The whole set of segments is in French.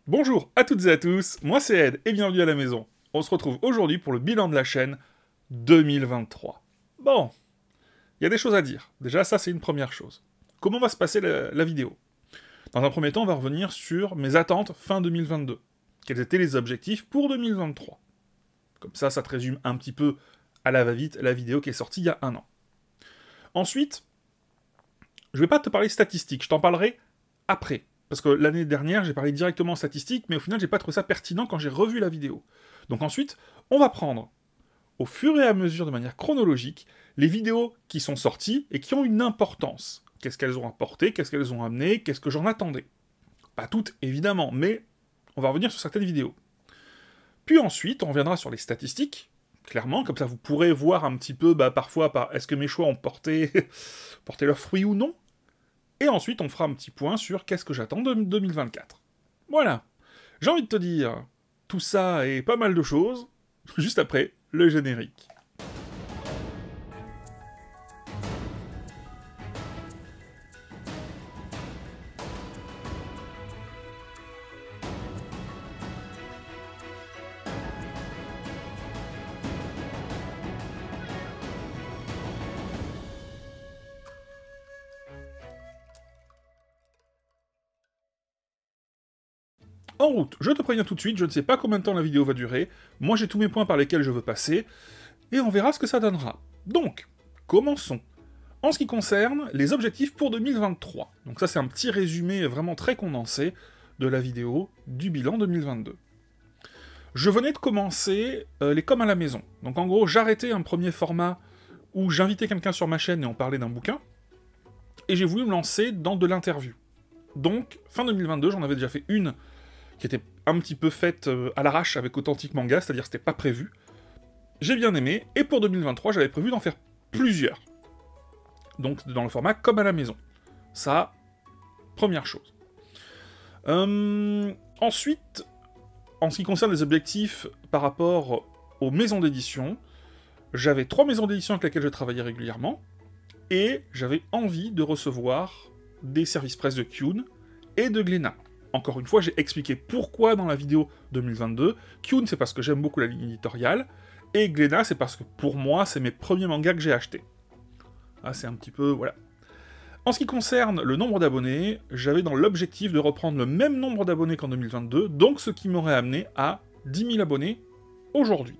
Bonjour à toutes et à tous, moi c'est Ed et bienvenue à la maison. On se retrouve aujourd'hui pour le bilan de la chaîne 2023. Bon, il y a des choses à dire. Déjà ça c'est une première chose. Comment va se passer la vidéo? Dans un premier temps on va revenir sur mes attentes fin 2022. Quels étaient les objectifs pour 2023? Comme ça te résume un petit peu à la va-vite la vidéo qui est sortie il y a un an. Ensuite, je vais pas te parler statistiques, je t'en parlerai après. Parce que l'année dernière, j'ai parlé directement statistiques, mais au final, j'ai pas trouvé ça pertinent quand j'ai revu la vidéo. Donc ensuite, on va prendre, au fur et à mesure, de manière chronologique, les vidéos qui sont sorties et qui ont une importance. Qu'est-ce qu'elles ont apporté, qu'est-ce qu'elles ont amené, qu'est-ce que j'en attendais. Pas toutes, évidemment, mais on va revenir sur certaines vidéos. Puis ensuite, on reviendra sur les statistiques, clairement, comme ça vous pourrez voir un petit peu, parfois, est-ce que mes choix ont porté leurs fruits ou non. Et ensuite, on fera un petit point sur qu'est-ce que j'attends de 2024. Voilà. J'ai envie de te dire, tout ça et pas mal de choses, juste après le générique. En route, je te préviens tout de suite, je ne sais pas combien de temps la vidéo va durer, moi j'ai tous mes points par lesquels je veux passer, et on verra ce que ça donnera. Donc, commençons. En ce qui concerne les objectifs pour 2023, donc ça c'est un petit résumé vraiment très condensé de la vidéo du bilan 2022. Je venais de commencer les coms à la maison, donc en gros j'arrêtais un premier format où j'invitais quelqu'un sur ma chaîne et on parlait d'un bouquin, et j'ai voulu me lancer dans de l'interview. Donc, fin 2022, j'en avais déjà fait une qui était un petit peu faite à l'arrache avec Authentique Manga, c'est-à-dire c'était pas prévu. J'ai bien aimé, et pour 2023, j'avais prévu d'en faire plusieurs. Donc dans le format comme à la maison. Ça, première chose. Ensuite, en ce qui concerne les objectifs par rapport aux maisons d'édition, j'avais 3 maisons d'édition avec lesquelles je travaillais régulièrement, et j'avais envie de recevoir des services presse de Kyun et de Glénat. Encore une fois, j'ai expliqué pourquoi dans la vidéo 2022. Kyun, c'est parce que j'aime beaucoup la ligne éditoriale, et Glénat, c'est parce que pour moi, c'est mes premiers mangas que j'ai achetés. Ah, c'est un petit peu... voilà. En ce qui concerne le nombre d'abonnés, j'avais dans l'objectif de reprendre le même nombre d'abonnés qu'en 2022, donc ce qui m'aurait amené à 10 000 abonnés aujourd'hui.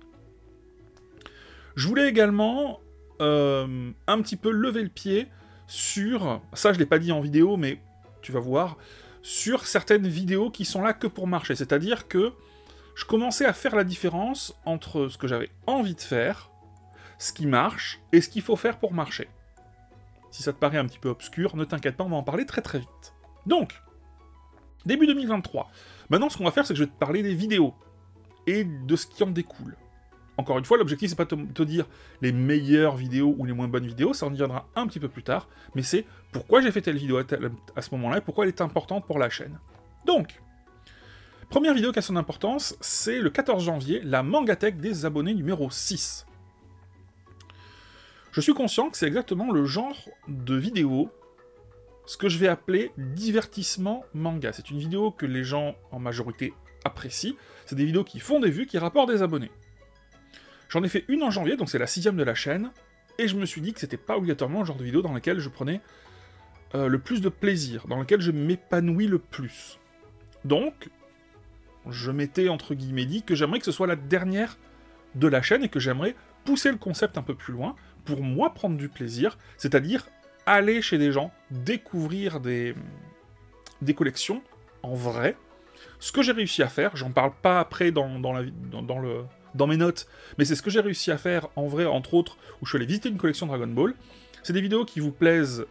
Je voulais également un petit peu lever le pied sur... ça, je l'ai pas dit en vidéo, mais tu vas voir... sur certaines vidéos qui sont là que pour marcher. C'est-à-dire que je commençais à faire la différence entre ce que j'avais envie de faire, ce qui marche, et ce qu'il faut faire pour marcher. Si ça te paraît un petit peu obscur, ne t'inquiète pas, on va en parler très très vite. Donc, début 2023. Maintenant, ce qu'on va faire, c'est que je vais te parler des vidéos, et de ce qui en découle. Encore une fois, l'objectif, c'est pas de te dire les meilleures vidéos ou les moins bonnes vidéos, ça en y viendra un petit peu plus tard, mais c'est pourquoi j'ai fait telle vidéo à ce moment-là, et pourquoi elle est importante pour la chaîne. Donc, première vidéo qui a son importance, c'est le 14 janvier, la Mangatech des abonnés numéro 6. Je suis conscient que c'est exactement le genre de vidéo, ce que je vais appeler divertissement manga. C'est une vidéo que les gens, en majorité, apprécient. C'est des vidéos qui font des vues, qui rapportent des abonnés. J'en ai fait une en janvier, donc c'est la 6ème de la chaîne, et je me suis dit que c'était pas obligatoirement le genre de vidéo dans laquelle je prenais le plus de plaisir, dans lequel je m'épanouis le plus. Donc, je m'étais entre guillemets dit que j'aimerais que ce soit la dernière de la chaîne et que j'aimerais pousser le concept un peu plus loin pour moi prendre du plaisir, c'est-à-dire aller chez des gens, découvrir des collections en vrai. Ce que j'ai réussi à faire, j'en parle pas après dans mes notes, mais c'est ce que j'ai réussi à faire en vrai, entre autres, où je suis allé visiter une collection Dragon Ball. C'est des vidéos qui vous plaisent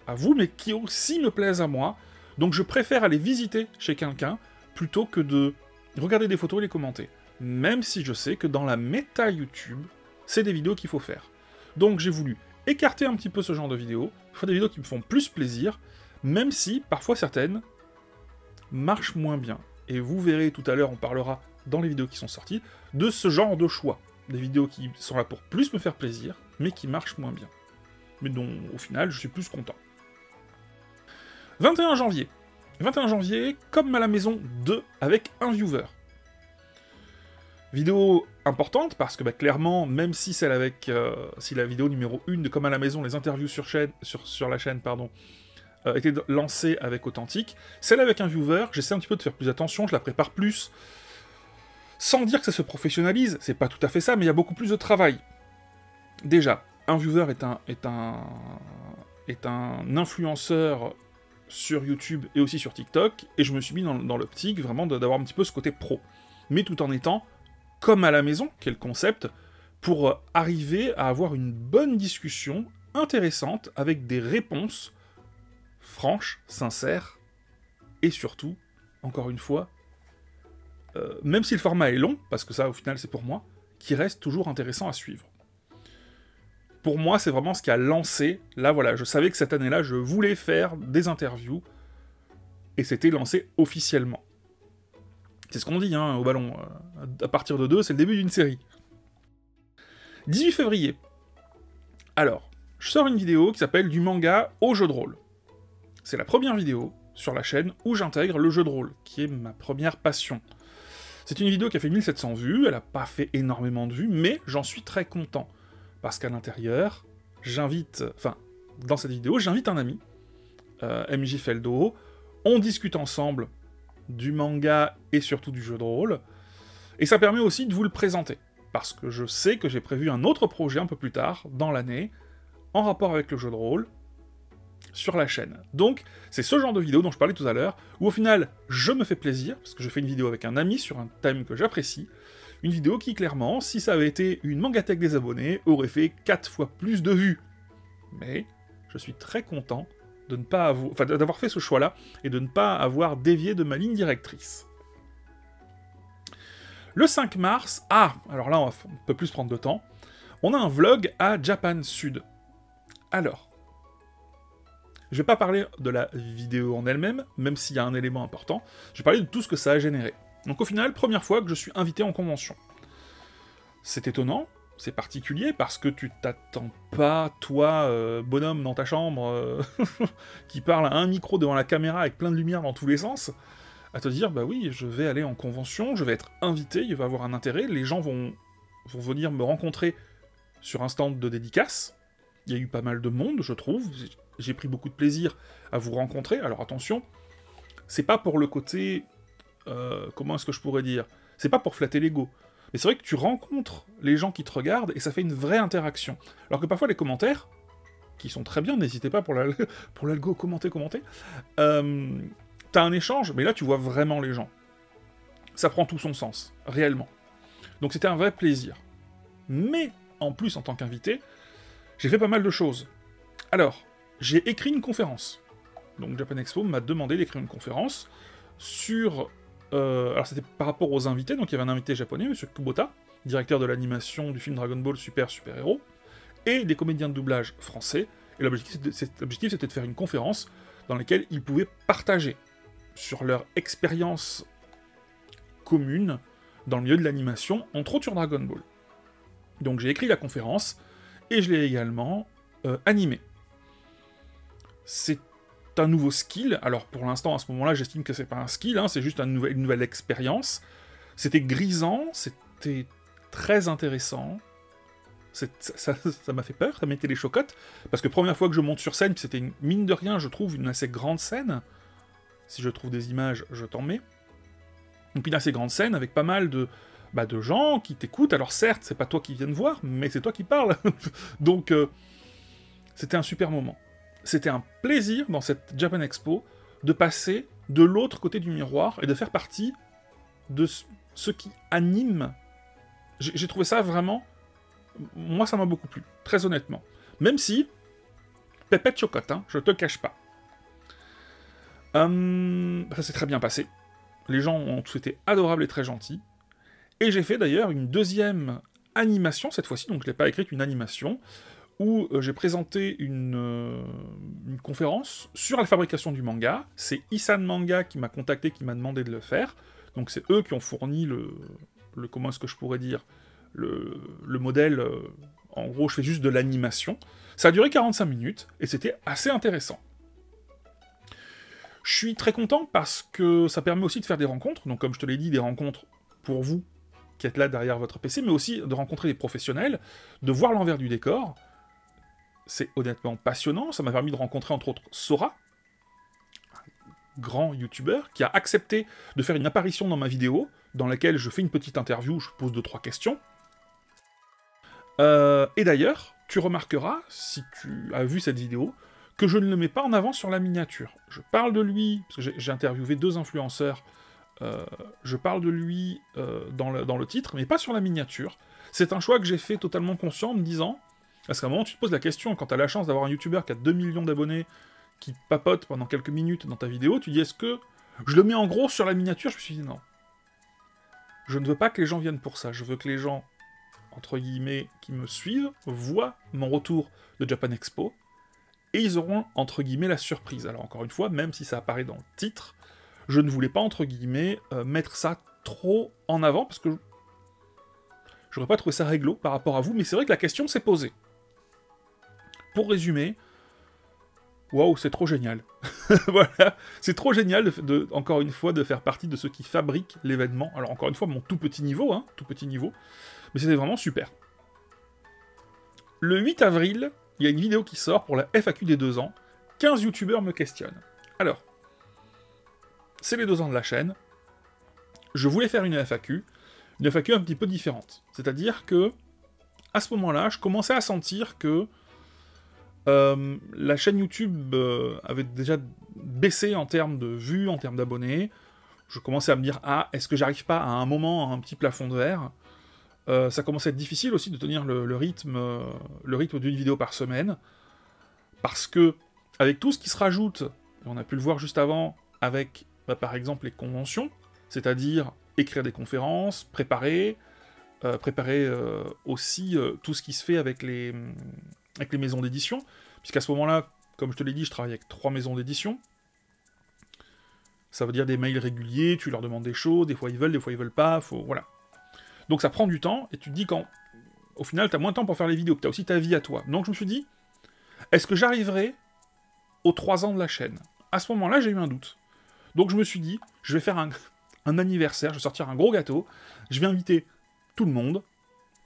à vous, mais qui aussi me plaisent à moi, donc je préfère aller visiter chez quelqu'un, plutôt que de regarder des photos et les commenter. Même si je sais que dans la méta YouTube, c'est des vidéos qu'il faut faire. Donc j'ai voulu écarter un petit peu ce genre de vidéos, faire des vidéos qui me font plus plaisir, même si, parfois certaines, marchent moins bien. Et vous verrez tout à l'heure, on parlera dans les vidéos qui sont sorties, de ce genre de choix. Des vidéos qui sont là pour plus me faire plaisir, mais qui marchent moins bien. Mais dont, au final, je suis plus content. 21 janvier. 21 janvier, Comme à la maison 2, avec un viewer. Vidéo importante, parce que clairement, même si celle avec... si la vidéo numéro 1 de Comme à la maison, les interviews sur la chaîne, était lancée avec Authentique, celle avec un viewer, j'essaie un petit peu de faire plus attention, je la prépare plus, sans dire que ça se professionnalise, c'est pas tout à fait ça, mais il y a beaucoup plus de travail. Déjà, un viewer est un influenceur sur YouTube et aussi sur TikTok, et je me suis mis dans l'optique vraiment d'avoir un petit peu ce côté pro, mais tout en étant comme à la maison, qui est le concept, pour arriver à avoir une bonne discussion intéressante avec des réponses franches, sincères, et surtout, encore une fois, même si le format est long, parce que ça au final c'est pour moi, qui reste toujours intéressant à suivre. Pour moi, c'est vraiment ce qui a lancé. Là, voilà, je savais que cette année-là, je voulais faire des interviews, et c'était lancé officiellement. C'est ce qu'on dit, hein, au ballon. À partir de 2, c'est le début d'une série. 18 février. Alors, je sors une vidéo qui s'appelle « Du manga au jeu de rôle ». C'est la première vidéo sur la chaîne où j'intègre le jeu de rôle, qui est ma première passion. C'est une vidéo qui a fait 1700 vues, elle n'a pas fait énormément de vues, mais j'en suis très content. Parce qu'à l'intérieur, dans cette vidéo, j'invite un ami, MJ Feldo, on discute ensemble du manga et surtout du jeu de rôle, et ça permet aussi de vous le présenter, parce que je sais que j'ai prévu un autre projet un peu plus tard, dans l'année, en rapport avec le jeu de rôle, sur la chaîne. Donc, c'est ce genre de vidéo dont je parlais tout à l'heure, où au final, je me fais plaisir, parce que je fais une vidéo avec un ami sur un thème que j'apprécie, une vidéo qui, clairement, si ça avait été une Mangatech des abonnés, aurait fait 4 fois plus de vues. Mais je suis très content de ne pas d'avoir fait ce choix-là, et de ne pas avoir dévié de ma ligne directrice. Le 5 mars, alors là, on peut plus prendre de temps, on a un vlog à Japan Sud. Alors, je vais pas parler de la vidéo en elle-même, même s'il y a un élément important, je vais parler de tout ce que ça a généré. Donc au final, première fois que je suis invité en convention. C'est étonnant, c'est particulier, parce que tu t'attends pas, toi, bonhomme dans ta chambre, qui parle à un micro devant la caméra avec plein de lumière dans tous les sens, à te dire, bah oui, je vais aller en convention, je vais être invité, il va avoir un intérêt, les gens vont venir me rencontrer sur un stand de dédicace, il y a eu pas mal de monde, je trouve, j'ai pris beaucoup de plaisir à vous rencontrer, alors attention, c'est pas pour le côté... comment est-ce que je pourrais dire? C'est pas pour flatter l'ego. Mais c'est vrai que tu rencontres les gens qui te regardent et ça fait une vraie interaction. Alors que parfois les commentaires, qui sont très bien, n'hésitez pas pour l'algo, commentez. T'as un échange, mais là tu vois vraiment les gens. Ça prend tout son sens, réellement. Donc c'était un vrai plaisir. Mais, en plus, en tant qu'invité, j'ai fait pas mal de choses. Alors, j'ai écrit une conférence. Donc Japan Expo m'a demandé d'écrire une conférence sur... alors c'était par rapport aux invités, donc il y avait un invité japonais, Monsieur Kubota, directeur de l'animation du film Dragon Ball Super Héros, et des comédiens de doublage français, et l'objectif c'était de faire une conférence dans laquelle ils pouvaient partager sur leur expérience commune dans le milieu de l'animation, entre autres sur Dragon Ball. Donc j'ai écrit la conférence, et je l'ai également animée. C'est un nouveau skill, alors pour l'instant, à ce moment-là, j'estime que c'est pas un skill, hein, c'est juste une nouvelle expérience. C'était grisant, c'était très intéressant, ça m'a fait peur, ça mettait les chocottes, parce que première fois que je monte sur scène, puis c'était mine de rien, je trouve, une assez grande scène, si je trouve des images, je t'en mets, donc une assez grande scène, avec pas mal de gens qui t'écoutent, alors certes, c'est pas toi qui viens de voir, mais c'est toi qui parles, donc c'était un super moment. C'était un plaisir, dans cette Japan Expo, de passer de l'autre côté du miroir, et de faire partie de ce qui anime. J'ai trouvé ça vraiment... Moi, ça m'a beaucoup plu, très honnêtement. Même si, pépette chocotte, hein, je te le cache pas. Ça s'est très bien passé. Les gens ont tous été adorables et très gentils. Et j'ai fait d'ailleurs une deuxième animation, cette fois-ci, donc je l'ai pas écrite, une animation, où j'ai présenté une conférence sur la fabrication du manga. C'est Isan Manga qui m'a contacté, qui m'a demandé de le faire. Donc c'est eux qui ont fourni comment est-ce que je pourrais dire, le modèle. En gros, je fais juste de l'animation. Ça a duré 45 minutes, et c'était assez intéressant. Je suis très content parce que ça permet aussi de faire des rencontres, donc comme je te l'ai dit, des rencontres pour vous qui êtes là derrière votre PC, mais aussi de rencontrer des professionnels, de voir l'envers du décor. C'est honnêtement passionnant, ça m'a permis de rencontrer entre autres Sora, un grand youtubeur, qui a accepté de faire une apparition dans ma vidéo, dans laquelle je fais une petite interview, je pose 2-3 questions. Et d'ailleurs, tu remarqueras, si tu as vu cette vidéo, que je ne le mets pas en avant sur la miniature. Je parle de lui, parce que j'ai interviewé 2 influenceurs, je parle de lui dans le titre, mais pas sur la miniature. C'est un choix que j'ai fait totalement conscient en me disant, parce qu'à un moment tu te poses la question, quand tu as la chance d'avoir un youtubeur qui a 2 millions d'abonnés, qui papote pendant quelques minutes dans ta vidéo, tu dis est-ce que je le mets en gros sur la miniature? Je me suis dit non. Je ne veux pas que les gens viennent pour ça, je veux que les gens, entre guillemets, qui me suivent, voient mon retour de Japan Expo, et ils auront, entre guillemets, la surprise. Alors encore une fois, même si ça apparaît dans le titre, je ne voulais pas, entre guillemets, mettre ça trop en avant, parce que j'aurais pas trouvé ça réglo par rapport à vous, mais c'est vrai que la question s'est posée. Pour résumer, waouh, c'est trop génial. Voilà, c'est trop génial, encore une fois, de faire partie de ceux qui fabriquent l'événement. Alors encore une fois, mon tout petit niveau, hein, tout petit niveau, mais c'était vraiment super. Le 8 avril, il y a une vidéo qui sort pour la FAQ des 2 ans. 15 youtubeurs me questionnent. Alors, c'est les 2 ans de la chaîne. Je voulais faire une FAQ un petit peu différente. C'est-à-dire que, à ce moment-là, je commençais à sentir que la chaîne YouTube avait déjà baissé en termes de vues, en termes d'abonnés. Je commençais à me dire, ah, est-ce que j'arrive pas à un moment à un petit plafond de verre? Ça commençait à être difficile aussi de tenir le rythme d'une vidéo par semaine, parce que, avec tout ce qui se rajoute, et on a pu le voir juste avant, avec, par exemple, les conventions, c'est-à-dire écrire des conférences, préparer aussi tout ce qui se fait avec les maisons d'édition, puisqu'à ce moment-là, comme je te l'ai dit, je travaille avec 3 maisons d'édition. Ça veut dire des mails réguliers, tu leur demandes des choses, des fois ils veulent pas, voilà. Donc ça prend du temps, et tu te dis au final, t'as moins de temps pour faire les vidéos, que t'as aussi ta vie à toi. Donc je me suis dit, est-ce que j'arriverai aux 3 ans de la chaîne? À ce moment-là, j'ai eu un doute. Donc je me suis dit, je vais faire un anniversaire, je vais sortir un gros gâteau, je vais inviter tout le monde.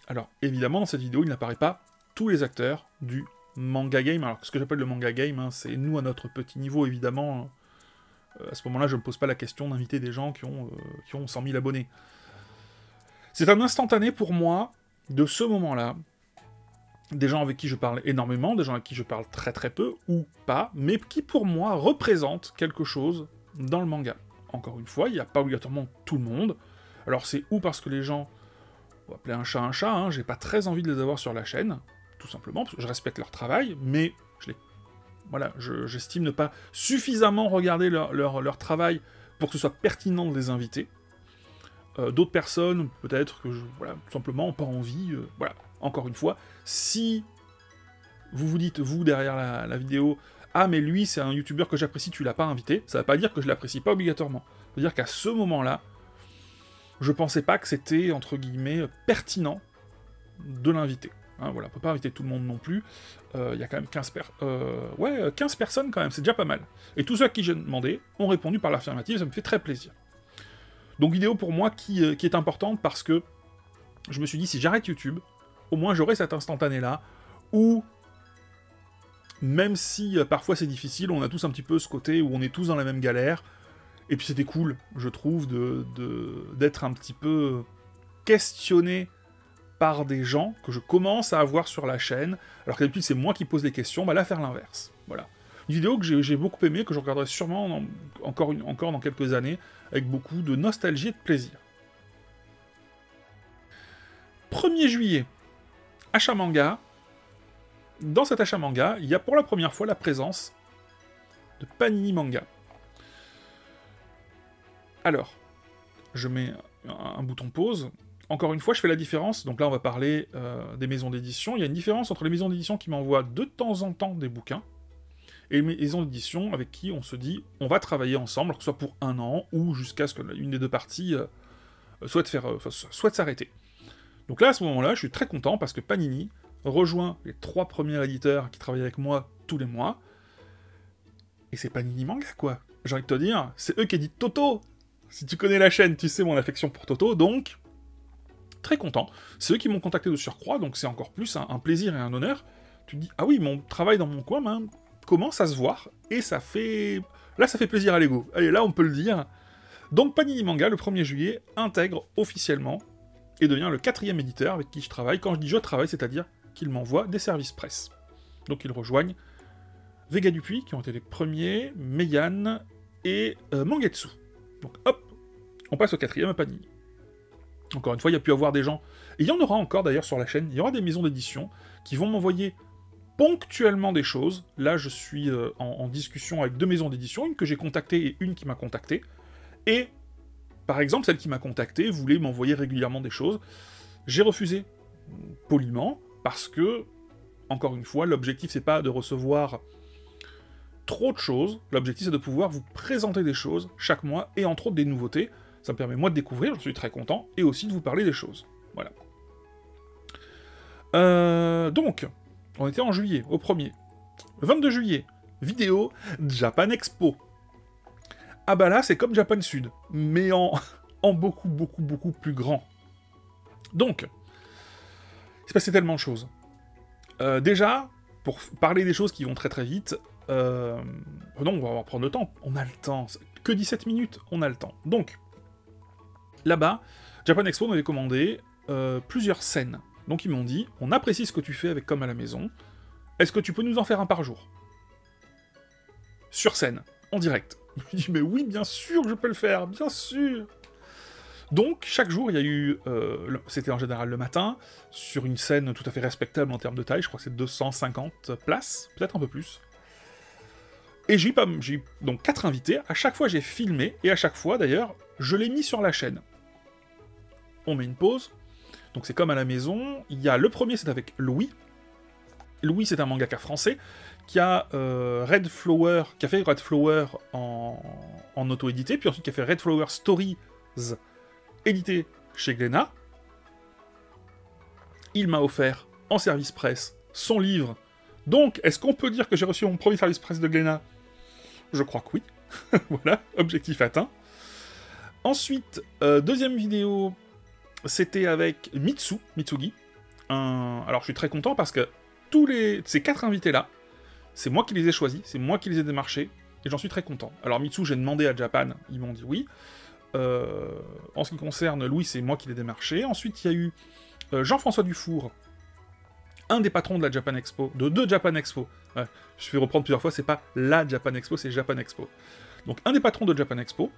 Alors, évidemment, dans cette vidéo, il n'apparaît pas tous les acteurs du manga game. Alors, ce que j'appelle le manga game, hein, c'est nous à notre petit niveau, évidemment. À ce moment-là, je ne me pose pas la question d'inviter des gens qui ont 100 000 abonnés. C'est un instantané pour moi, de ce moment-là, des gens avec qui je parle énormément, des gens avec qui je parle très très peu, ou pas, mais qui pour moi représentent quelque chose dans le manga. Encore une fois, il n'y a pas obligatoirement tout le monde. Alors c'est ou parce que les gens, on va appeler un chat, hein, j'ai pas très envie de les avoir sur la chaîne, tout simplement, parce que je respecte leur travail, mais j'estime ne pas suffisamment regarder leur travail pour que ce soit pertinent de les inviter. D'autres personnes, peut-être que tout simplement, n'ont pas envie, voilà. Encore une fois, si vous vous dites, vous, derrière la vidéo, ah, mais lui, c'est un youtubeur que j'apprécie, tu l'as pas invité, ça veut pas dire que je l'apprécie pas obligatoirement. Ça veut dire qu'à ce moment-là, je pensais pas que c'était, entre guillemets, pertinent de l'inviter. Hein, voilà, on peut pas inviter tout le monde non plus. Il y a quand même 15 personnes quand même, c'est déjà pas mal. Et tous ceux à qui j'ai demandé ont répondu par l'affirmative, ça me fait très plaisir. Donc vidéo pour moi qui est importante parce que je me suis dit, si j'arrête YouTube, au moins j'aurai cet instantané-là, où, même si parfois c'est difficile, on a tous un petit peu ce côté où on est tous dans la même galère, et puis c'était cool, je trouve, d'être un petit peu questionné par des gens que je commence à avoir sur la chaîne, alors que d'habitude c'est moi qui pose les questions, bah là faire l'inverse, voilà. Une vidéo que j'ai beaucoup aimée, que je regarderai sûrement encore dans quelques années, avec beaucoup de nostalgie et de plaisir. 1er juillet, achat manga. Dans cet achat manga, il y a pour la première fois la présence de Panini Manga. Alors, je mets un bouton pause. Encore une fois, je fais la différence. Donc là, on va parler des maisons d'édition. Il y a une différence entre les maisons d'édition qui m'envoient de temps en temps des bouquins et les maisons d'édition avec qui on se dit on va travailler ensemble, que ce soit pour 1 an ou jusqu'à ce que l'une des deux parties souhaite s'arrêter. Donc là, à ce moment-là, je suis très content parce que Panini rejoint les 3 premiers éditeurs qui travaillent avec moi tous les mois. Et c'est Panini Manga, quoi. j'ai envie de te dire, c'est eux qui éditent Toto. Si tu connais la chaîne, tu sais mon affection pour Toto, donc très content. C'est eux qui m'ont contacté de surcroît, donc c'est encore plus un plaisir et un honneur. Tu te dis, ah oui, mon travail dans mon coin commence à se voir, et ça fait... Là, ça fait plaisir à l'ego. Allez, là, on peut le dire. Donc Panini Manga, le 1er juillet, intègre officiellement et devient le 4e éditeur avec qui je travaille. Quand je dis je travaille, c'est-à-dire qu'il m'envoie des services presse. Donc ils rejoignent Vega Dupuis, qui ont été les premiers, Meian et Mangetsu. Donc hop, on passe au 4e à Panini. Encore une fois, il y a pu avoir des gens, et il y en aura encore d'ailleurs sur la chaîne, il y aura des maisons d'édition qui vont m'envoyer ponctuellement des choses. Là, je suis en discussion avec 2 maisons d'édition, une que j'ai contactée et une qui m'a contacté. Et, par exemple, celle qui m'a contacté voulait m'envoyer régulièrement des choses. J'ai refusé, poliment, parce que, encore une fois, l'objectif, c'est pas de recevoir trop de choses. L'objectif, c'est de pouvoir vous présenter des choses chaque mois, et entre autres des nouveautés. Ça me permet, moi, de découvrir, je suis très content, et aussi de vous parler des choses. Voilà. Donc, on était en juillet, au 1er. Le 22 juillet, vidéo Japan Expo. Ah bah là, c'est comme Japan Sud, mais en beaucoup, beaucoup, beaucoup plus grand. Donc, il s'est passé tellement de choses. Déjà, pour parler des choses qui vont très très vite, non, on va prendre le temps, on a le temps. Que 17 minutes, on a le temps. Donc, là-bas, Japan Expo m'avait commandé plusieurs scènes. Donc ils m'ont dit, on apprécie ce que tu fais avec Comme à la maison, est-ce que tu peux nous en faire un par jour? Sur scène, en direct. Je dis, mais oui, bien sûr que je peux le faire, bien sûr. Donc, chaque jour, il y a eu... c'était en général le matin, sur une scène tout à fait respectable en termes de taille, je crois que c'est 250 places, peut-être un peu plus. Et j'ai eu donc 4 invités, à chaque fois j'ai filmé, et à chaque fois, d'ailleurs, je l'ai mis sur la chaîne. On met une pause, donc c'est Comme à la maison, il y a le premier, c'est avec Louis. Louis, c'est un mangaka français, qui a Red Flower, qui a fait Red Flower en auto-édité, puis ensuite qui a fait Red Flower Stories, édité chez Glénat. Il m'a offert, en service presse, son livre. Donc, est-ce qu'on peut dire que j'ai reçu mon premier service presse de Glénat? Je crois que oui. Voilà, objectif atteint. Ensuite, deuxième vidéo, c'était avec Mitsugi. Alors, je suis très content parce que ces 4 invités-là, c'est moi qui les ai choisis, c'est moi qui les ai démarchés, et j'en suis très content. Alors Mitsu, j'ai demandé à Japan, ils m'ont dit oui. En ce qui concerne Louis, c'est moi qui l'ai démarché. Ensuite, il y a eu Jean-François Dufour, un des patrons de la Japan Expo, de Japan Expo. Ouais, je vais reprendre plusieurs fois, c'est pas la Japan Expo, c'est Japan Expo. Donc un des patrons de Japan Expo,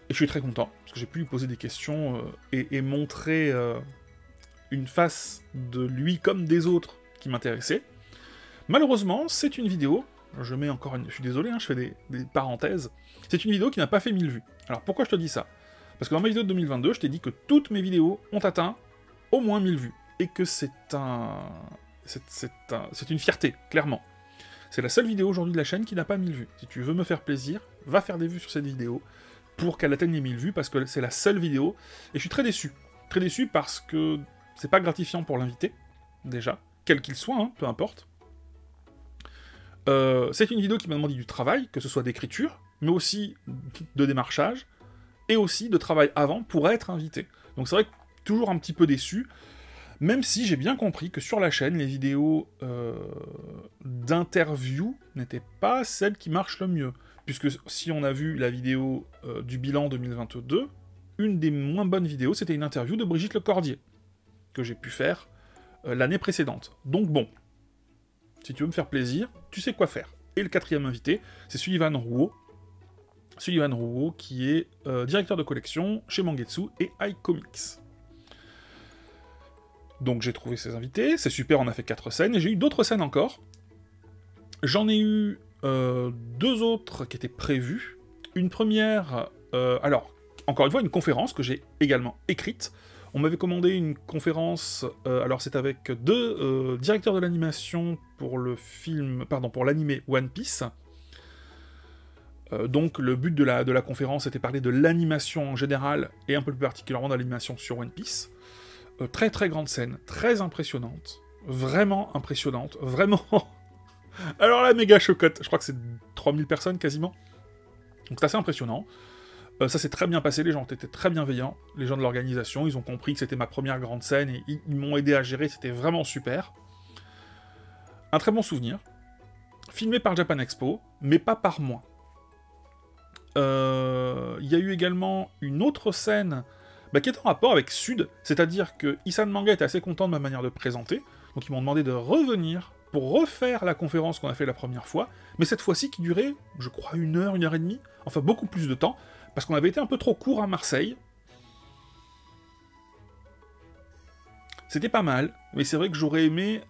et je suis très content, parce que j'ai pu lui poser des questions et montrer une face de lui comme des autres qui m'intéressait. Malheureusement, c'est une vidéo, je mets encore une... Je suis désolé, hein, je fais des parenthèses, c'est une vidéo qui n'a pas fait 1000 vues. Alors pourquoi je te dis ça? Parce que dans ma vidéo de 2022, je t'ai dit que toutes mes vidéos ont atteint au moins 1000 vues, et que c'est une fierté, clairement. C'est la seule vidéo aujourd'hui de la chaîne qui n'a pas 1000 vues. Si tu veux me faire plaisir, va faire des vues sur cette vidéo, pour qu'elle atteigne les 1000 vues, parce que c'est la seule vidéo, et je suis très déçu. Très déçu parce que c'est pas gratifiant pour l'invité, déjà, quel qu'il soit, hein, peu importe. C'est une vidéo qui m'a demandé du travail, que ce soit d'écriture, mais aussi de démarchage, et aussi de travail avant pour être invité. Donc c'est vrai que toujours un petit peu déçu, même si j'ai bien compris que sur la chaîne, les vidéos d'interview n'étaient pas celles qui marchent le mieux. Puisque si on a vu la vidéo du bilan 2022, une des moins bonnes vidéos, c'était une interview de Brigitte Lecordier, que j'ai pu faire l'année précédente. Donc bon, si tu veux me faire plaisir, tu sais quoi faire. Et le 4e invité, c'est Sullivan Rouault. Sullivan Rouault, qui est directeur de collection chez Mangetsu et iComics. Donc j'ai trouvé ces invités, c'est super, on a fait 4 scènes, et j'ai eu d'autres scènes encore. J'en ai eu 2 autres qui étaient prévues. Une première, alors, encore une fois, une conférence que j'ai également écrite. On m'avait commandé une conférence, alors c'est avec 2 directeurs de l'animation pour le film, pardon, pour l'animé One Piece. Donc le but de la conférence était de parler de l'animation en général, et un peu plus particulièrement de l'animation sur One Piece. Très très grande scène, très impressionnante, vraiment impressionnante, vraiment... Alors la méga chocotte, je crois que c'est 3000 personnes quasiment. Donc c'est assez impressionnant. Ça s'est très bien passé, les gens étaient très bienveillants, les gens de l'organisation, ils ont compris que c'était ma première grande scène et ils m'ont aidé à gérer, c'était vraiment super. Un très bon souvenir. Filmé par Japan Expo, mais pas par moi. Il y a eu également une autre scène qui est en rapport avec Sud, c'est-à-dire que Isan Manga était assez content de ma manière de présenter, donc ils m'ont demandé de revenir pour refaire la conférence qu'on a fait la première fois, mais cette fois-ci qui durait, je crois, 1 heure et demie, enfin beaucoup plus de temps, parce qu'on avait été un peu trop court à Marseille. C'était pas mal, mais c'est vrai que j'aurais aimé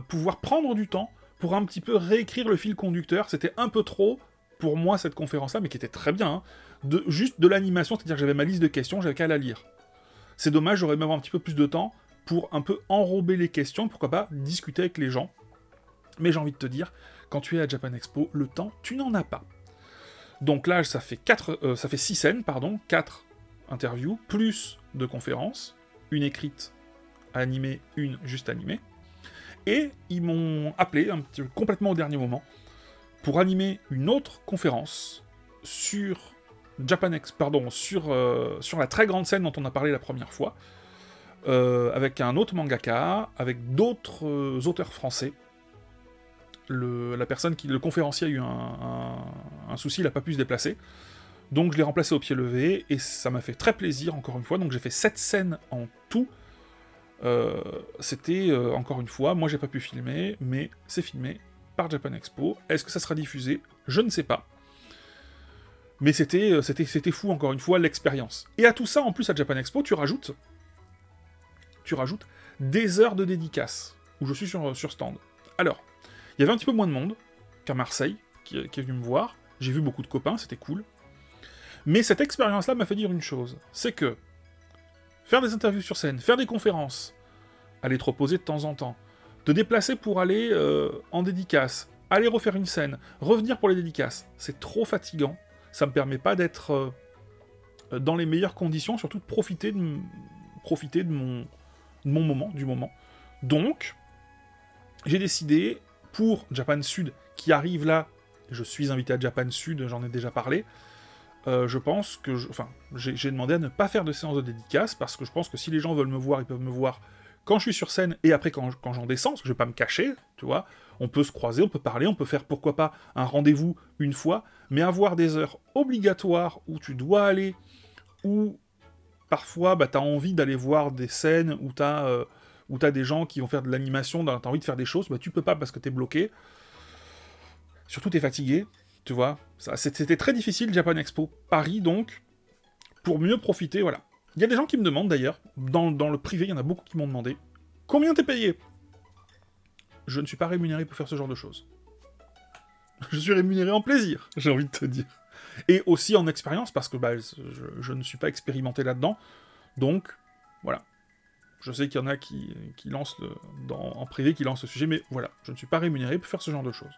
pouvoir prendre du temps pour un petit peu réécrire le fil conducteur. C'était un peu trop pour moi cette conférence-là, mais qui était très bien, hein, juste de l'animation, c'est-à-dire que j'avais ma liste de questions, j'avais qu'à la lire. C'est dommage, j'aurais aimé avoir un petit peu plus de temps pour un peu enrober les questions, pourquoi pas discuter avec les gens. Mais j'ai envie de te dire, quand tu es à Japan Expo, le temps, tu n'en as pas. Donc là, ça fait 6 scènes, 4 interviews, plus de conférences, une écrite animée, une juste animée. Et ils m'ont appelé complètement au dernier moment pour animer une autre conférence sur sur la très grande scène dont on a parlé la première fois, avec un autre mangaka, avec d'autres auteurs français. Le conférencier a eu un souci, il n'a pas pu se déplacer. Donc je l'ai remplacé au pied levé, et ça m'a fait très plaisir, encore une fois. Donc j'ai fait 7 scènes en tout. C'était, encore une fois, moi j'ai pas pu filmer, mais c'est filmé par Japan Expo. Est-ce que ça sera diffusé? Je ne sais pas. Mais c'était fou, encore une fois, l'expérience. Et à tout ça, en plus, à Japan Expo, tu rajoutes des heures de dédicaces, où je suis sur stand. Alors, il y avait un petit peu moins de monde qu'à Marseille, qui est venu me voir. J'ai vu beaucoup de copains, c'était cool. Mais cette expérience-là m'a fait dire une chose, c'est que faire des interviews sur scène, faire des conférences, aller te reposer de temps en temps, te déplacer pour aller en dédicace, aller refaire une scène, revenir pour les dédicaces, c'est trop fatigant. Ça me permet pas d'être dans les meilleures conditions, surtout de profiter de mon moment. Donc, j'ai décidé, pour Japan Sud, qui arrive là, je suis invité à Japan Sud, j'en ai déjà parlé, je pense que... j'ai demandé à ne pas faire de séance de dédicace, parce que je pense que si les gens veulent me voir, ils peuvent me voir quand je suis sur scène, et après quand j'en descends, parce que je vais pas me cacher, tu vois, on peut se croiser, on peut parler, on peut faire, pourquoi pas, un rendez-vous une fois, mais avoir des heures obligatoires où tu dois aller, où parfois t'as envie d'aller voir des scènes où t'as des gens qui vont faire de l'animation, t'as envie de faire des choses, tu peux pas parce que t'es bloqué. Surtout t'es fatigué, tu vois. C'était très difficile, Japan Expo Paris, donc, pour mieux profiter, voilà. Il y a des gens qui me demandent d'ailleurs, dans le privé, il y en a beaucoup qui m'ont demandé, combien t'es payé? Je ne suis pas rémunéré pour faire ce genre de choses. Je suis rémunéré en plaisir, j'ai envie de te dire. Et aussi en expérience, parce que je ne suis pas expérimenté là-dedans, donc, voilà. Je sais qu'il y en a qui lancent en privé, qui lancent ce sujet, mais voilà, je ne suis pas rémunéré pour faire ce genre de choses.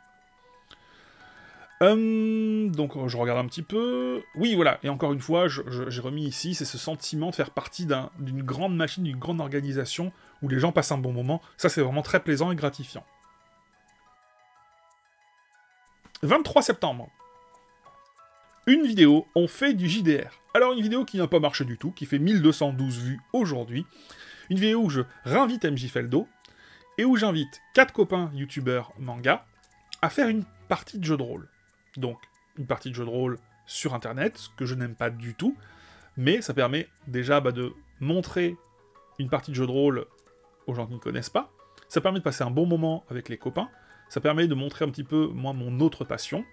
Donc je regarde un petit peu... Oui, voilà, et encore une fois, j'ai remis ici, c'est ce sentiment de faire partie d'une grande machine, d'une grande organisation, où les gens passent un bon moment. Ça, c'est vraiment très plaisant et gratifiant. 23 septembre. Une vidéo, on fait du JDR. Alors une vidéo qui n'a pas marché du tout, qui fait 1212 vues aujourd'hui. Une vidéo où je réinvite MJ Feldo, et où j'invite 4 copains youtubeurs manga à faire une partie de jeu de rôle. Donc, une partie de jeu de rôle sur internet, ce que je n'aime pas du tout, mais ça permet déjà de montrer une partie de jeu de rôle aux gens qui ne connaissent pas, ça permet de passer un bon moment avec les copains, ça permet de montrer un petit peu, moi, mon autre passion,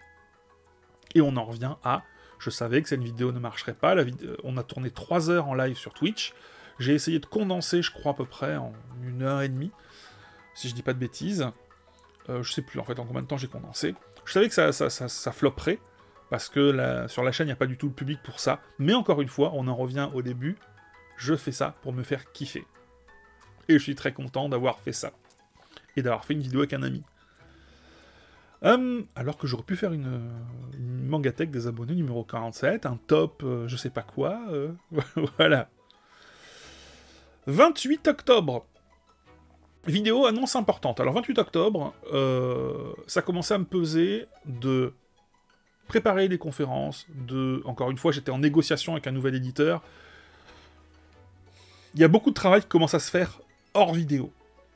et on en revient à... Je savais que cette vidéo ne marcherait pas, on a tourné 3 heures en live sur Twitch, j'ai essayé de condenser, je crois, à peu près en 1 heure et demie, si je dis pas de bêtises, je sais plus en fait en combien de temps j'ai condensé. Je savais que ça flopperait, parce que sur la chaîne, il n'y a pas du tout le public pour ça. Mais encore une fois, on en revient au début, je fais ça pour me faire kiffer. Et je suis très content d'avoir fait ça. Et d'avoir fait une vidéo avec un ami. Alors que j'aurais pu faire une Mangatech des abonnés numéro 47, un top je sais pas quoi, voilà. 28 octobre. Vidéo annonce importante. Alors 28 octobre, ça commençait à me peser de préparer des conférences, encore une fois, j'étais en négociation avec un nouvel éditeur. Il y a beaucoup de travail qui commence à se faire hors vidéo.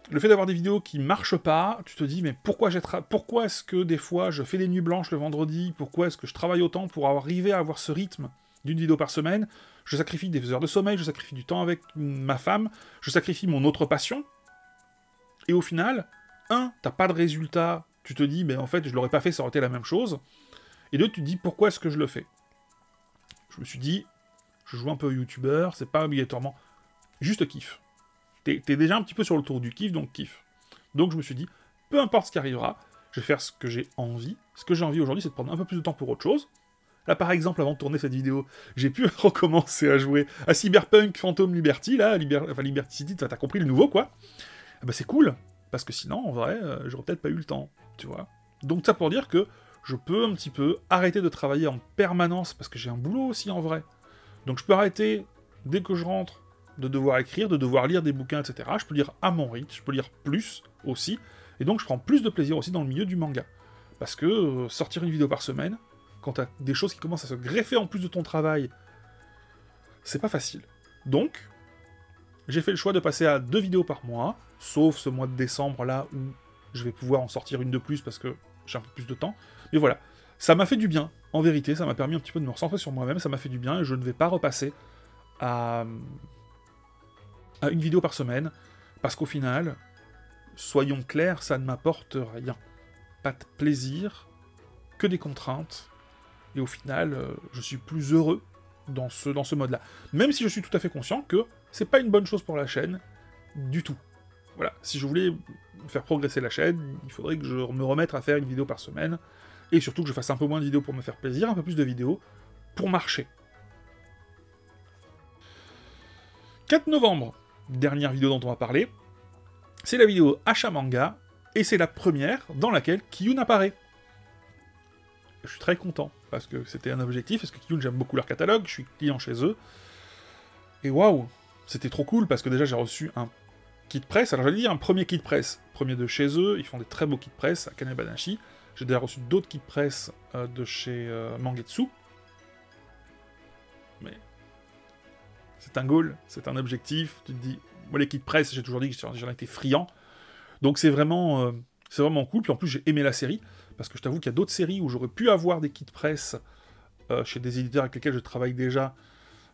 Le fait d'avoir des vidéos qui marchent pas, tu te dis, mais pourquoi est-ce que des fois je fais des nuits blanches le vendredi? Pourquoi est-ce que je travaille autant pour arriver à avoir ce rythme d'une vidéo par semaine? Je sacrifie des heures de sommeil, je sacrifie du temps avec ma femme, je sacrifie mon autre passion. Et au final, t'as pas de résultat. Tu te dis, mais en fait, je l'aurais pas fait, ça aurait été la même chose. Et deux, tu te dis, pourquoi est-ce que je le fais? Je me suis dit, je joue un peu youtubeur, c'est pas obligatoirement... Juste kiff. T'es déjà un petit peu sur le tour du kiff, donc kiff. Donc je me suis dit, peu importe ce qui arrivera, je vais faire ce que j'ai envie. Ce que j'ai envie aujourd'hui, c'est de prendre un peu plus de temps pour autre chose. Là, par exemple, avant de tourner cette vidéo, j'ai pu recommencer à jouer à Cyberpunk Phantom Liberty, là, Liberty City, t'as compris, le nouveau, quoi. Ah bah c'est cool, parce que sinon, en vrai, j'aurais peut-être pas eu le temps, tu vois. Donc ça pour dire que je peux un petit peu arrêter de travailler en permanence, parce que j'ai un boulot aussi, en vrai. Donc je peux arrêter, dès que je rentre, de devoir écrire, de devoir lire des bouquins, etc. Je peux lire à mon rythme, je peux lire plus aussi, et donc je prends plus de plaisir aussi dans le milieu du manga. Parce que sortir une vidéo par semaine, quand t'as des choses qui commencent à se greffer en plus de ton travail, c'est pas facile. Donc, j'ai fait le choix de passer à 2 vidéos par mois, sauf ce mois de décembre là où je vais pouvoir en sortir une de plus parce que j'ai un peu plus de temps. Mais voilà, ça m'a fait du bien, en vérité, ça m'a permis un petit peu de me recentrer sur moi-même, ça m'a fait du bien, et je ne vais pas repasser à une vidéo par semaine, parce qu'au final, soyons clairs, ça ne m'apporte rien. Pas de plaisir, que des contraintes, et au final, je suis plus heureux dans ce mode-là. Même si je suis tout à fait conscient que c'est pas une bonne chose pour la chaîne, du tout. Voilà, si je voulais faire progresser la chaîne, il faudrait que je me remette à faire une vidéo par semaine, et surtout que je fasse un peu moins de vidéos pour me faire plaisir, un peu plus de vidéos pour marcher. 4 novembre, dernière vidéo dont on va parler, c'est la vidéo achat manga, et c'est la première dans laquelle Kiyun apparaît. Je suis très content, parce que c'était un objectif, parce que Kiyun, j'aime beaucoup leur catalogue, je suis client chez eux, et waouh, c'était trop cool, parce que déjà j'ai reçu un kit presse, alors j'allais dire un premier kit presse, premier de chez eux, ils font des très beaux kits presse à Kanebanashi, j'ai déjà reçu d'autres kits presse de chez Mangetsu, mais c'est un goal, c'est un objectif, tu te dis, moi les kits presse, j'ai toujours dit que j'en étais friand, donc c'est vraiment cool, puis en plus j'ai aimé la série, parce que je t'avoue qu'il y a d'autres séries où j'aurais pu avoir des kits presse chez des éditeurs avec lesquels je travaille déjà.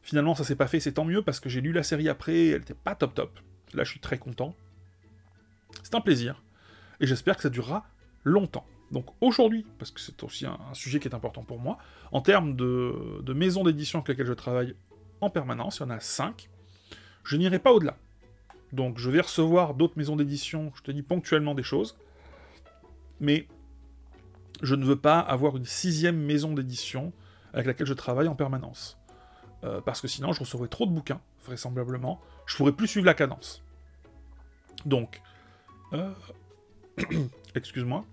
Finalement, ça s'est pas fait, c'est tant mieux, parce que j'ai lu la série après, elle était pas top top. Là, je suis très content. C'est un plaisir, et j'espère que ça durera longtemps. Donc aujourd'hui, parce que c'est aussi un sujet qui est important pour moi, en termes de maisons d'édition avec lesquelles je travaille en permanence, il y en a 5, je n'irai pas au-delà. Donc je vais recevoir d'autres maisons d'édition, je te dis ponctuellement des choses, mais je ne veux pas avoir une 6e maison d'édition avec laquelle je travaille en permanence. Parce que sinon, je recevrais trop de bouquins, vraisemblablement, je pourrais plus suivre la cadence. Donc, excuse-moi.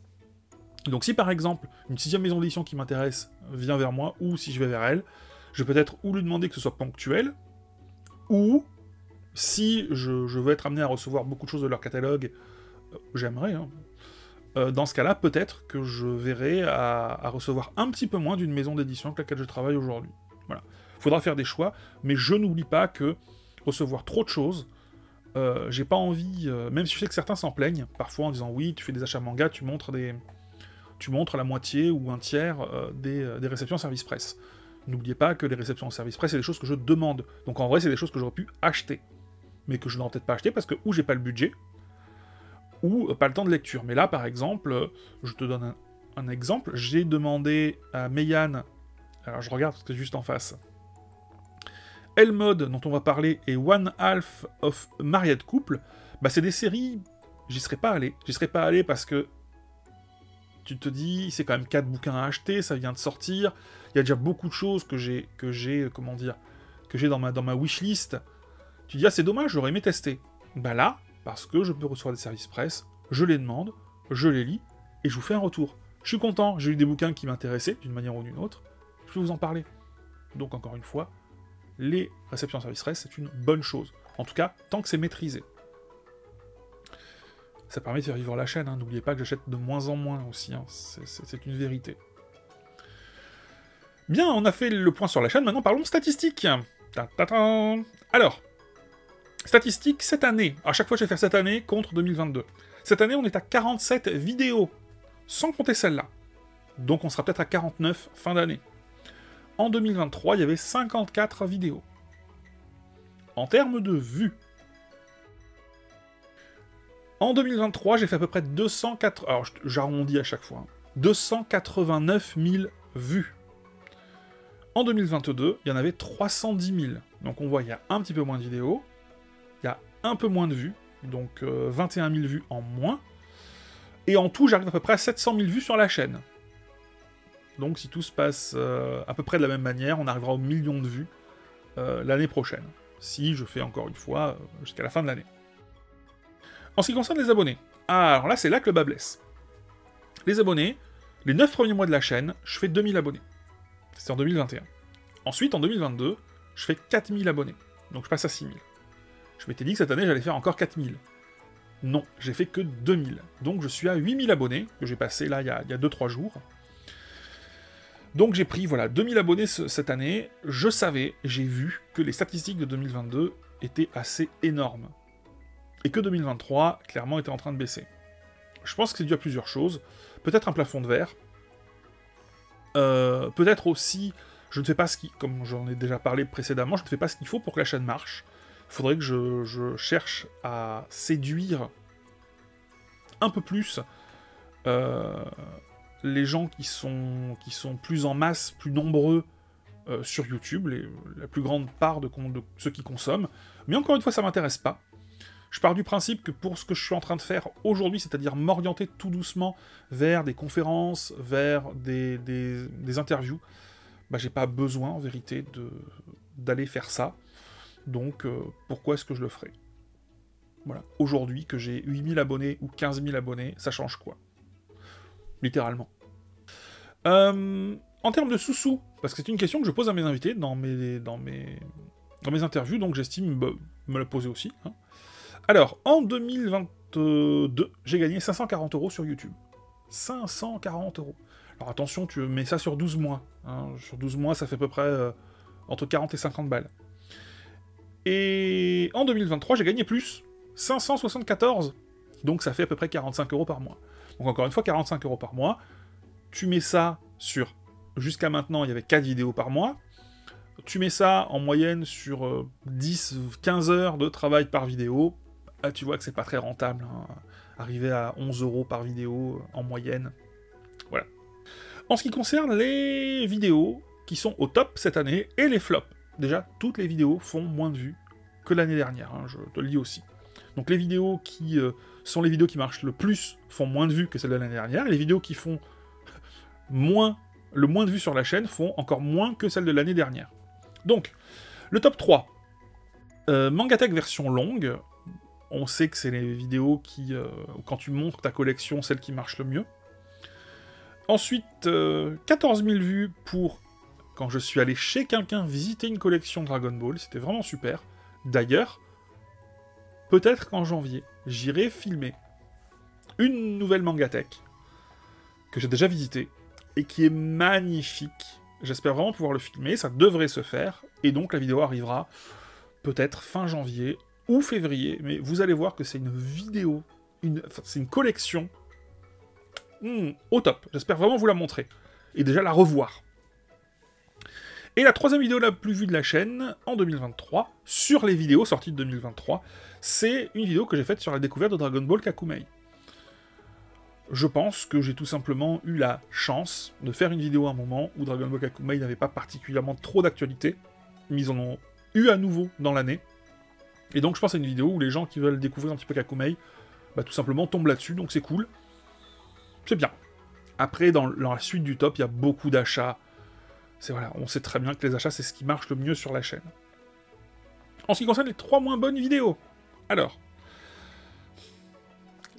Donc si par exemple, une 6e maison d'édition qui m'intéresse vient vers moi, ou si je vais vers elle, je vais peut-être ou lui demander que ce soit ponctuel, ou si je veux être amené à recevoir beaucoup de choses de leur catalogue, j'aimerais, hein, dans ce cas-là, peut-être que je verrai à recevoir un petit peu moins d'une maison d'édition avec laquelle je travaille aujourd'hui. Voilà. Faudra faire des choix, mais je n'oublie pas que recevoir trop de choses, j'ai pas envie, même si je sais que certains s'en plaignent, parfois en disant oui, tu fais des achats manga, tu montres la moitié ou un tiers des réceptions en service presse. N'oubliez pas que les réceptions en service presse, c'est des choses que je demande. Donc en vrai, c'est des choses que j'aurais pu acheter, mais que je n'aurais peut-être pas acheté parce que ou j'ai pas le budget, ou pas le temps de lecture. Mais là, par exemple, je te donne un exemple, j'ai demandé à Meian, alors je regarde parce que c'est juste en face, L-Mode, dont on va parler, et One Half of Married Couple, bah c'est des séries, j'y serais pas allé parce que tu te dis, c'est quand même 4 bouquins à acheter, ça vient de sortir, il y a déjà beaucoup de choses que j'ai dans ma wishlist. Tu te dis, ah c'est dommage, j'aurais aimé tester. Bah là, parce que je peux recevoir des services presse, je les demande, je les lis, et je vous fais un retour. Je suis content, j'ai eu des bouquins qui m'intéressaient, d'une manière ou d'une autre, je peux vous en parler. Donc encore une fois, les réceptions en service presse, c'est une bonne chose. En tout cas, tant que c'est maîtrisé. Ça permet de faire vivre la chaîne, hein. N'oubliez pas que j'achète de moins en moins aussi, hein. C'est une vérité. Bien, on a fait le point sur la chaîne, maintenant parlons statistiques. Ta-ta-ta. Alors, statistiques cette année. À chaque fois, je vais faire cette année contre 2022. Cette année, on est à 47 vidéos, sans compter celle-là. Donc on sera peut-être à 49 fin d'année. En 2023, il y avait 54 vidéos. En termes de vues, en 2023, j'ai fait à peu près 204... Alors, j'arrondis à chaque fois. Hein, 289 000 vues. En 2022, il y en avait 310 000. Donc on voit, il y a un petit peu moins de vidéos. Il y a un peu moins de vues. Donc 21 000 vues en moins. Et en tout, j'arrive à peu près à 700 000 vues sur la chaîne. Donc si tout se passe à peu près de la même manière, on arrivera au million de vues l'année prochaine. Si je fais encore une fois jusqu'à la fin de l'année. En ce qui concerne les abonnés, alors là c'est là que le bas blesse. Les abonnés, les 9 premiers mois de la chaîne, je fais 2000 abonnés. C'est en 2021. Ensuite, en 2022, je fais 4000 abonnés. Donc je passe à 6000. Je m'étais dit que cette année j'allais faire encore 4000. Non, j'ai fait que 2000. Donc je suis à 8000 abonnés, que j'ai passé là il y a 2-3 jours. Donc j'ai pris, voilà, 2000 abonnés cette année. Je savais, j'ai vu que les statistiques de 2022 étaient assez énormes. Et que 2023, clairement, était en train de baisser. Je pense que c'est dû à plusieurs choses. Peut-être un plafond de verre. Peut-être aussi, je ne fais pas ce qui... Comme j'en ai déjà parlé précédemment, je ne fais pas ce qu'il faut pour que la chaîne marche. Il faudrait que je cherche à séduire un peu plus les gens qui sont plus en masse, plus nombreux sur YouTube, la plus grande part de ceux qui consomment. Mais encore une fois, ça m'intéresse pas. Je pars du principe que pour ce que je suis en train de faire aujourd'hui, c'est-à-dire m'orienter tout doucement vers des conférences, vers des interviews, bah, j'ai pas besoin, en vérité, d'aller faire ça. Donc, pourquoi est-ce que je le ferais? Voilà. Aujourd'hui, que j'ai 8000 abonnés ou 15 000 abonnés, ça change quoi? Littéralement. En termes de sous-sous, parce que c'est une question que je pose à mes invités dans mes interviews, donc j'estime me la poser aussi. Hein. Alors, en 2022, j'ai gagné 540 € sur YouTube. 540 €. Alors attention, tu mets ça sur 12 mois. Hein. Sur 12 mois, ça fait à peu près entre 40 et 50 balles. Et en 2023, j'ai gagné plus. 574. Donc ça fait à peu près 45 € par mois. Donc encore une fois, 45 € par mois. Tu mets ça sur... Jusqu'à maintenant, il y avait 4 vidéos par mois. Tu mets ça en moyenne sur 10-15 heures de travail par vidéo. Ah, tu vois que c'est pas très rentable. Hein. Arriver à 11 € par vidéo en moyenne. Voilà. En ce qui concerne les vidéos qui sont au top cette année et les flops. Déjà, toutes les vidéos font moins de vues que l'année dernière. Hein, je te le dis aussi. Donc les vidéos qui sont les vidéos qui marchent le plus font moins de vues que celles de l'année dernière. Et les vidéos qui font le moins de vues sur la chaîne font encore moins que celles de l'année dernière. Donc, le top 3. Mangatech version longue. On sait que c'est les vidéos qui, quand tu montres ta collection, celles qui marchent le mieux. Ensuite, 14 000 vues pour quand je suis allé chez quelqu'un visiter une collection Dragon Ball. C'était vraiment super. D'ailleurs, peut-être qu'en janvier, j'irai filmer une nouvelle Mangatech que j'ai déjà visitée et qui est magnifique. J'espère vraiment pouvoir le filmer, ça devrait se faire, et donc la vidéo arrivera peut-être fin janvier ou février, mais vous allez voir que c'est une vidéo, c'est une collection au top. J'espère vraiment vous la montrer, et déjà la revoir. Et la troisième vidéo la plus vue de la chaîne, en 2023, sur les vidéos sorties de 2023, c'est une vidéo que j'ai faite sur la découverte de Dragon Ball Kakumei. Je pense que j'ai tout simplement eu la chance de faire une vidéo à un moment où Dragon Ball Kakumei n'avait pas particulièrement trop d'actualité, mais ils en ont eu à nouveau dans l'année. Et donc je pense à une vidéo où les gens qui veulent découvrir un petit peu Kakumei, bah, tout simplement tombent là-dessus, donc c'est cool. C'est bien. Après, dans la suite du top, il y a beaucoup d'achats. Voilà, on sait très bien que les achats, c'est ce qui marche le mieux sur la chaîne. En ce qui concerne les 3 moins bonnes vidéos, alors...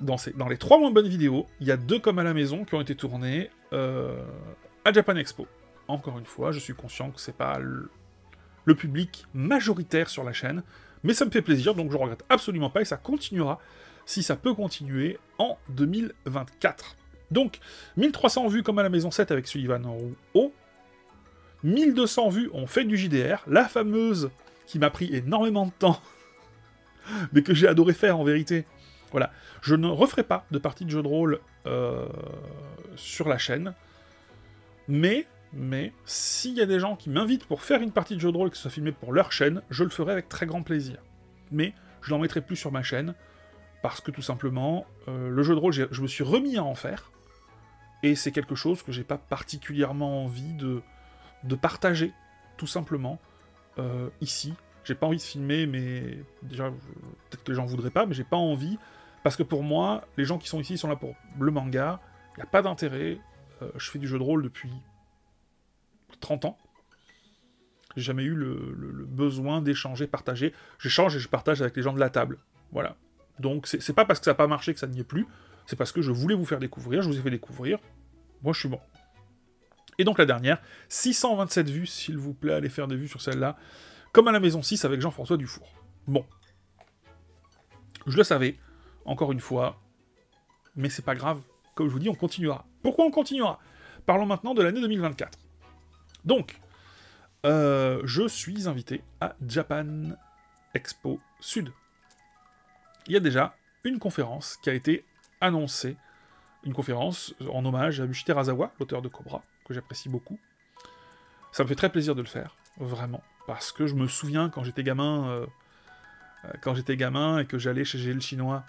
Dans les 3 moins bonnes vidéos, il y a 2 comme à la maison qui ont été tournées à Japan Expo. Encore une fois, je suis conscient que c'est pas le public majoritaire sur la chaîne, mais ça me fait plaisir, donc je regrette absolument pas, et ça continuera, si ça peut continuer, en 2024. Donc, 1300 vues comme à la maison 7 avec Sullivan en haut, 1200 vues, on fait du JDR, la fameuse qui m'a pris énormément de temps, mais que j'ai adoré faire en vérité. Voilà, je ne referai pas de partie de jeu de rôle sur la chaîne, mais s'il y a des gens qui m'invitent pour faire une partie de jeu de rôle qui soit filmée pour leur chaîne, je le ferai avec très grand plaisir. Mais je n'en mettrai plus sur ma chaîne, parce que tout simplement, le jeu de rôle, je me suis remis à en faire, et c'est quelque chose que j'ai pas particulièrement envie de partager, tout simplement, ici. J'ai pas envie de filmer, mais déjà, peut-être que les gens voudraient pas, mais j'ai pas envie, parce que pour moi, les gens qui sont ici sont là pour le manga, il n'y a pas d'intérêt, je fais du jeu de rôle depuis 30 ans, j'ai jamais eu le besoin d'échanger, partager, j'échange et je partage avec les gens de la table, voilà. Donc c'est pas parce que ça n'a pas marché que ça n'y est plus, c'est parce que je voulais vous faire découvrir, je vous ai fait découvrir, moi je suis bon. Et donc la dernière, 627 vues, s'il vous plaît, allez faire des vues sur celle-là, comme à la Maison 6 avec Jean-François Dufour. Bon. Je le savais, encore une fois, mais c'est pas grave, comme je vous dis, on continuera. Pourquoi on continuera? Parlons maintenant de l'année 2024. Donc, je suis invité à Japan Expo Sud. Il y a déjà une conférence qui a été annoncée, une conférence en hommage à Mushi Terasawa, l'auteur de Cobra, que j'apprécie beaucoup. Ça me fait très plaisir de le faire, vraiment, parce que je me souviens quand j'étais gamin et que j'allais chez GL Chinois,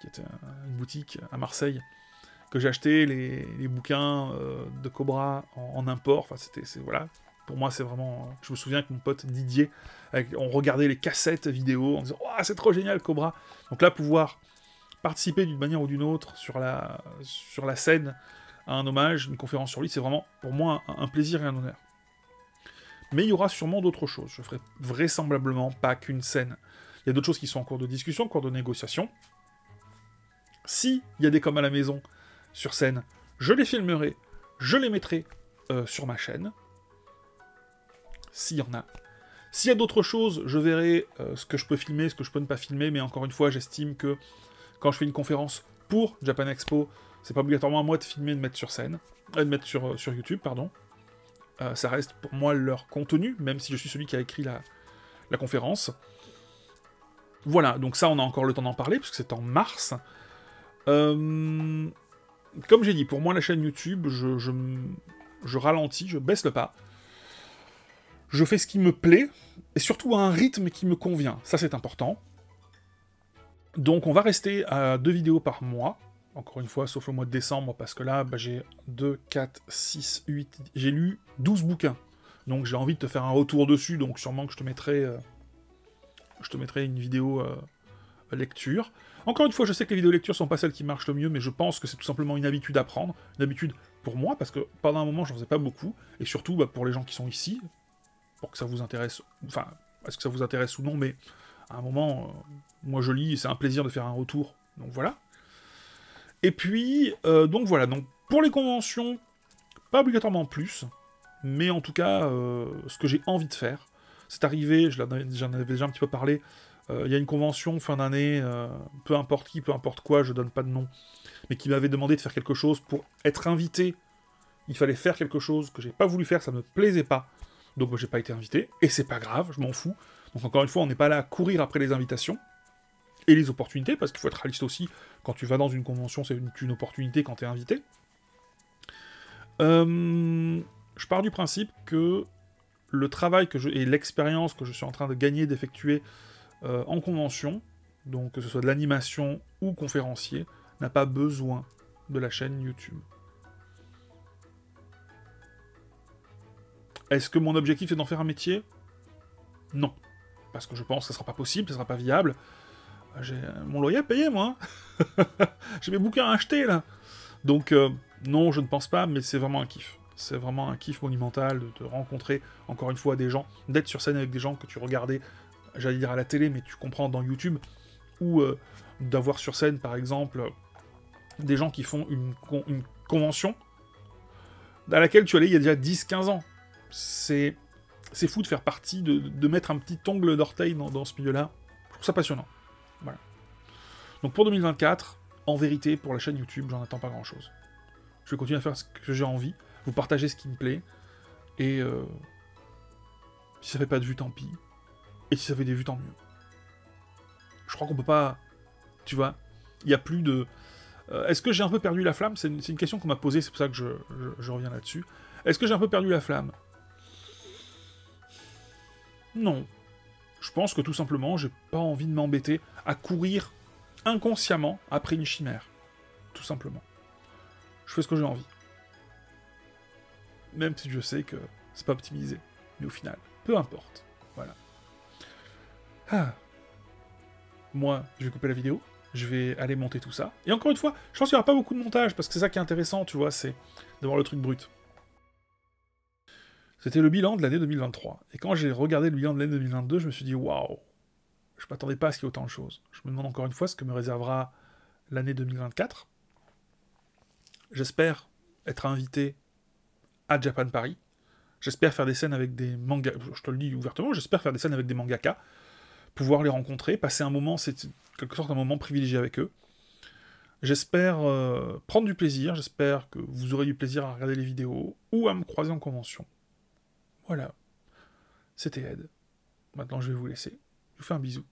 qui était une boutique à Marseille, que j'ai acheté les bouquins de Cobra en import, enfin voilà, pour moi c'est vraiment... Je me souviens que mon pote Didier, on regardait les cassettes vidéo en disant « Oh, c'est trop génial Cobra !» Donc là, pouvoir participer d'une manière ou d'une autre sur la scène à un hommage, une conférence sur lui, c'est vraiment pour moi un plaisir et un honneur. Mais il y aura sûrement d'autres choses, je ferai vraisemblablement pas qu'une scène. Il y a d'autres choses qui sont en cours de discussion, en cours de négociation. Si il y a des comme à la maison sur scène, je les filmerai, je les mettrai sur ma chaîne. S'il y en a. S'il y a d'autres choses, je verrai ce que je peux filmer, ce que je peux ne pas filmer, mais encore une fois, j'estime que quand je fais une conférence pour Japan Expo, c'est pas obligatoirement à moi de filmer et de mettre sur scène, de mettre sur YouTube, pardon. Ça reste pour moi leur contenu, même si je suis celui qui a écrit la conférence. Voilà, donc ça, on a encore le temps d'en parler, puisque c'est en mars. Comme j'ai dit, pour moi, la chaîne YouTube, je ralentis, je baisse le pas. Je fais ce qui me plaît, et surtout à un rythme qui me convient. Ça, c'est important. Donc, on va rester à 2 vidéos par mois. Encore une fois, sauf le mois de décembre, parce que là, j'ai 2, 4, 6, 8... J'ai lu 12 bouquins. Donc, j'ai envie de te faire un retour dessus, donc sûrement que je te mettrai une vidéo lecture. Encore une fois, je sais que les vidéos lecture sont pas celles qui marchent le mieux, mais je pense que c'est tout simplement une habitude à prendre. Une habitude pour moi, parce que pendant un moment, j'en faisais pas beaucoup. Et surtout, pour les gens qui sont ici, pour que ça vous intéresse... Enfin, est-ce que ça vous intéresse ou non, mais à un moment, moi je lis, et c'est un plaisir de faire un retour. Donc voilà. Et puis, donc voilà. Donc, pour les conventions, pas obligatoirement plus, mais en tout cas, ce que j'ai envie de faire, c'est arrivé, j'en avais déjà un petit peu parlé, il y a une convention fin d'année, peu importe qui, peu importe quoi, je donne pas de nom, mais qui m'avait demandé de faire quelque chose pour être invité. Il fallait faire quelque chose que j'ai pas voulu faire, ça me plaisait pas. Donc moi j'ai pas été invité, et c'est pas grave, je m'en fous. Donc encore une fois, on n'est pas là à courir après les invitations, et les opportunités, parce qu'il faut être réaliste aussi, quand tu vas dans une convention, c'est une opportunité quand t'es invité. Je pars du principe que le travail et l'expérience que je suis en train de gagner, d'effectuer en convention, donc que ce soit de l'animation ou conférencier, n'a pas besoin de la chaîne YouTube. Est-ce que mon objectif est d'en faire un métier? Non. Parce que je pense que ça sera pas possible, ça sera pas viable. J'ai mon loyer à payer, moi. J'ai mes bouquins à acheter, là. Donc, non, je ne pense pas, mais c'est vraiment un kiff. C'est vraiment un kiff monumental de rencontrer, encore une fois, des gens, d'être sur scène avec des gens que tu regardais, j'allais dire à la télé, mais tu comprends, dans YouTube, ou d'avoir sur scène, par exemple, des gens qui font une convention à laquelle tu allais il y a déjà 10-15 ans. C'est fou de faire partie, de mettre un petit ongle d'orteil dans ce milieu-là. Je trouve ça passionnant. Voilà. Donc pour 2024, en vérité, pour la chaîne YouTube, j'en attends pas grand-chose. Je vais continuer à faire ce que j'ai envie, vous partager ce qui me plaît, et Si ça fait pas de vues, tant pis. Et si ça fait des vues, tant mieux. Je crois qu'on peut pas... Tu vois, il y a plus de... Est-ce que j'ai un peu perdu la flamme? C'est une question qu'on m'a posée, c'est pour ça que je reviens là-dessus. Est-ce que j'ai un peu perdu la flamme? Non. Je pense que tout simplement, j'ai pas envie de m'embêter à courir inconsciemment après une chimère. Tout simplement. Je fais ce que j'ai envie. Même si je sais que c'est pas optimisé. Mais au final, peu importe. Voilà. Ah. Moi, je vais couper la vidéo. Je vais aller monter tout ça. Et encore une fois, je pense qu'il n'y aura pas beaucoup de montage, parce que c'est ça qui est intéressant, tu vois, c'est d'avoir le truc brut. C'était le bilan de l'année 2023. Et quand j'ai regardé le bilan de l'année 2022, je me suis dit, waouh, je m'attendais pas à ce qu'il y ait autant de choses. Je me demande encore une fois ce que me réservera l'année 2024. J'espère être invité à Japan Paris. J'espère faire des scènes avec des mangas... Je te le dis ouvertement, j'espère faire des scènes avec des mangaka, pouvoir les rencontrer, passer un moment, c'est quelque sorte un moment privilégié avec eux. J'espère prendre du plaisir, j'espère que vous aurez du plaisir à regarder les vidéos ou à me croiser en convention. Voilà. C'était Ed. Maintenant je vais vous laisser. Je vous fais un bisou.